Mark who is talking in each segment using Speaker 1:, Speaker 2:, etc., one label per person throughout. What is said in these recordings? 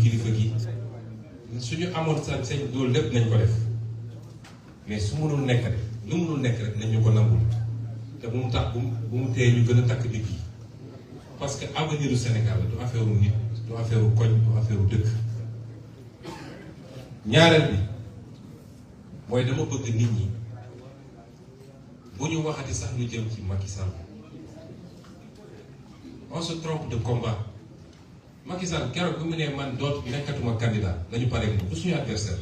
Speaker 1: kilifa gi suñu amoon sañ-sañ loolu lépp nañ ko def mais su mënul nekk rek lu mënul nekk rek nañ ñu ko nangul te bu mu tax bu mu tee ñu gën a takk nit yi parce que avenir du Sénégal du affaire nit du affaire koñ du affaire dëkk. ñaareel bi mooy dama bëgg nit ñi bu ñu waxati sax lu jëm ci Macky Sall on se trompe de combat. Macky Sall keroog bi mu ne man dootu nekkatuma candidat dañu pare moom du suñu adversaire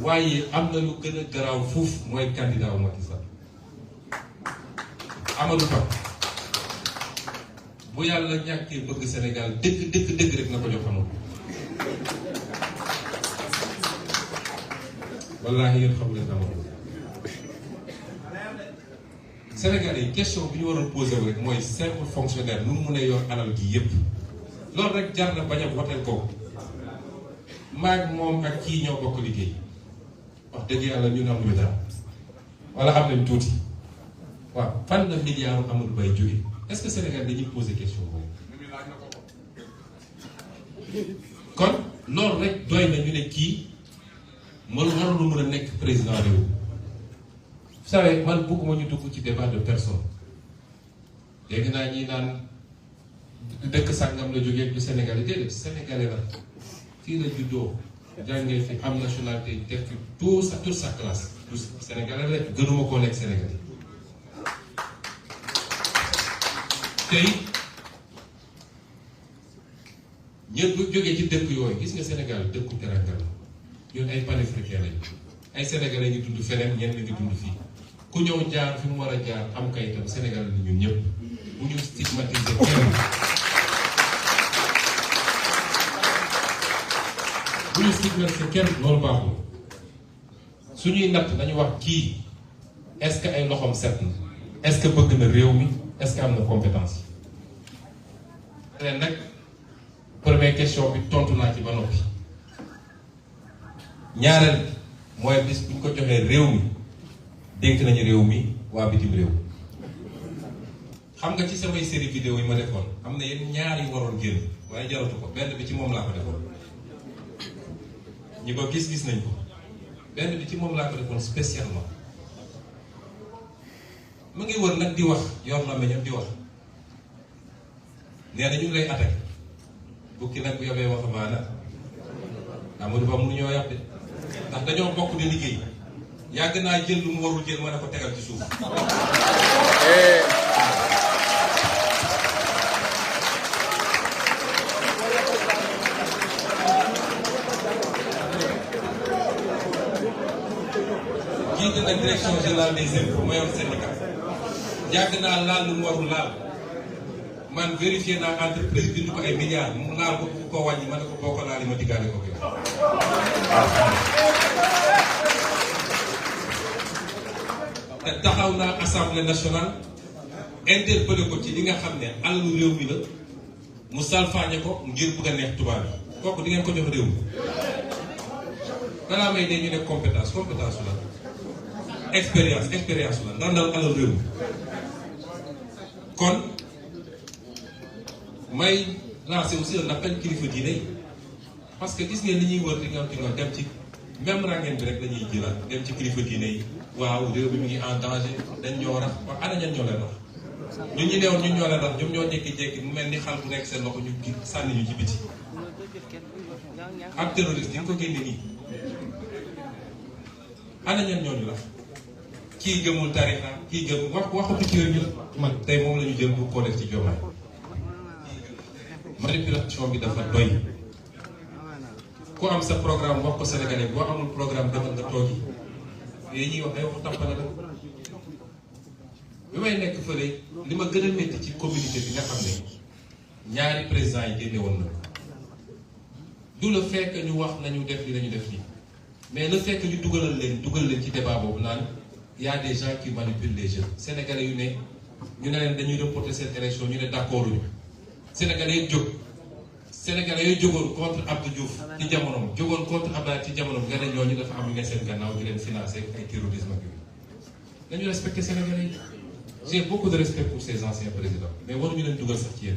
Speaker 1: waaye am na lu gën a garaaw fuuf mooy candidat wu Macky Sall Amadou Ba bu yàlla ñàkkee bëgg Sénégal dëgg rek na ko jox Amadou wallaahi yéen xam leen Amadou Sénégalais yi question bi ñu waroon posé wu rek mooy simple fonctionnaire nu mu mën a yor alal gi yépp loolu rek jar na bañ a woteel ko maag moom ak kii ñoo bokk liggéey wax dëgg yàlla ñun amuñu dara wala am nañ tuuti waaw fan la milliard Amadou Ba jóge est-ce que Sénégal dañuy posé question boobu kon loolu rek doy na ñu ne kii warul mën a nekk président réew. Vous savez, man bëgguma ñu dugg ci débat de personne dégg naa ñi naan dëkk sàngam la jógee du Sénégalais déedéet Sénégalais la fii la juddoo jàngee fi am nationalité def fi toute sa classe du Sénégalais la gënuma koo nekk Sénégalais tey ñëpp bu jógee ci dëkk yooyu gis nga Sénégal dëkku teranga la ñun ay panafricains lañu ay Sénégalais ñu dund feneen ñenn ñi dund fii ku ñëw jaar fi mu war a jaar am kayitam Sénégal la ñun ñëpp bu ñu stigmatiser kenn bu ñu stigmatiser kenn loolu baaxul suñuy natt nañu wax kii est-ce que ay loxoom set na est-ce que bëgg na réew mi est-ce que am na compétence yi leen nag première question bi tontu naa ci ba noppi ñaareel mooy bis bu ñu ko joxee réew mi dénk nañu réew mi waa bitim réew xam nga ci samay série vidéo yi ma defoon am na yenn ñaar yu waroon génn waaye jaratu ko benn bi ci moom laa ko defoon ñi ko gis nañ ko benn bi ci moom laa ko defoon spécialement mu ngi wër nag di wax yor na meñam di wax nee na ñu ngi lay attaqué bukki nag bu yobee waxambaana Amadou Ba mënu ñoo yàpp de ndax dañoo bokk di liggéey yàgg naa jël lu mu warul jël mën a ko tegal ci suuf jiite na direction générale des impôts ma yor syndicat yàgg naa laal lu mu warul laal man vérifié naa entreprise bi ñu ko ay milliards mu laal ko bu ko wàññi ma ne ko boo ko laal yi ma diggaale ko te taxaw naa assemblée nationale interpellé ko ci li nga xam ne alalu réew mi la mu salfaañe ko ngir bëgg a neex tubaab yi kooku di ngeen ko jox réew mi balaa may dee ñu ne compétence la expérience la ndandal alalu réew mi kon may lancer aussi un appel kilifa diine yi parce que gis ngeen li ñuy wër di nga dem ci même rangeen bi rek lañuy jëlaat dem ci kilifa diine yi waaw réew mi ngi en danger dañ ñoo rax wax ana ñan ñoo leen rax ñun ñi neewoon ñun ñoo leen rax ñoom ñoo jékki-jékki mu mel ni xal bu nekk seen loxo ñu sànni ñu ci biti ak terroriste yi nga ko génne nii ana ñan ñooñu la kii gëmul tarixa kii gëm waxatu ci yooyu man tey moom la ñu jël pour koo def ci Diomaye manipulation bi dafa doy ku am sa programme wax ko Sénégalais boo amul programme demal nga toogi yooyu ñuy wax day waxu tampale la bi may nekk fële li ma gën a métti ci communauté bi nga xam ne ñaari président yi génne woon na du le fait que ñu wax nañu def li nañu def nii mais le fait que ñu dugal leen ci débat boobu naan y a des gens qui manipulent les jeunes Sénégalais yu ne ñu ne leen dañuy reporter cette élection ñu ne d'accord uñu Sénégalais yi jóg Sénégalais yooyu jógoon contre Abdou Diouf ci jamonoom jógoon contre Abdoulaye ci jamonoom nga ne ñooñu dafa am ñu ne seen gannaaw di leen financer ay terrorisme ak yooyu nañu respecter Sénégalais yi j'ai beaucoup de respect pour ces anciens présidents mais waruñu leen dugal sax ci yéen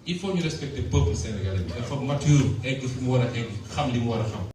Speaker 1: il faut ñu respecter peuple sénégalais bi dafa mature egg fi mu war a egg xam li mu war a xam.